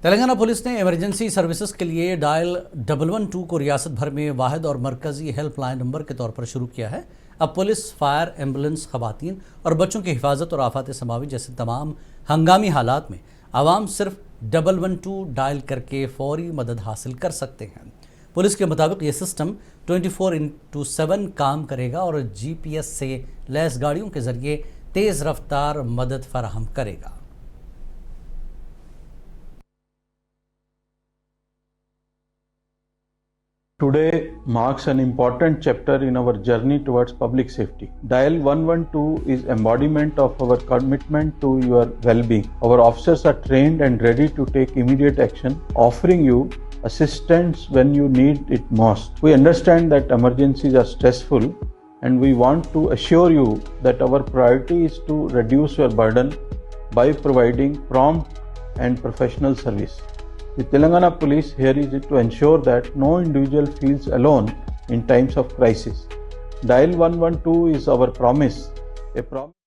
Telangana police ने emergency services के लिए डायल 112 को रियासत भर में वाहिद और मरकजी हेल्पलाइन नंबर के तौर पर शुरू किया है। अब पुलिस, फायर, एम्बुलेंस, खवातीन और बच्चों की हिफाजत और आफात समावी जैसे तमाम हंगामी हालात में आवाम सिर्फ 112 डायल करके फौरी मदद हासिल कर सकते हैं। पुलिस के मुताबिक ये सिस्टम 24/7 काम करेगा और GPS से लैस गाड़ियों के जरिए तेज़ रफ्तार मदद फराहम करेगा। Today marks an important chapter in our journey towards public safety. Dial 112 is embodiment of our commitment to your well-being. Our officers are trained and ready to take immediate action, offering you assistance when you need it most. We understand that emergencies are stressful, and we want to assure you that our priority is to reduce your burden by providing prompt and professional service. The Telangana Police here is to ensure that no individual feels alone in times of crisis. Dial 112 is our promise, a promise.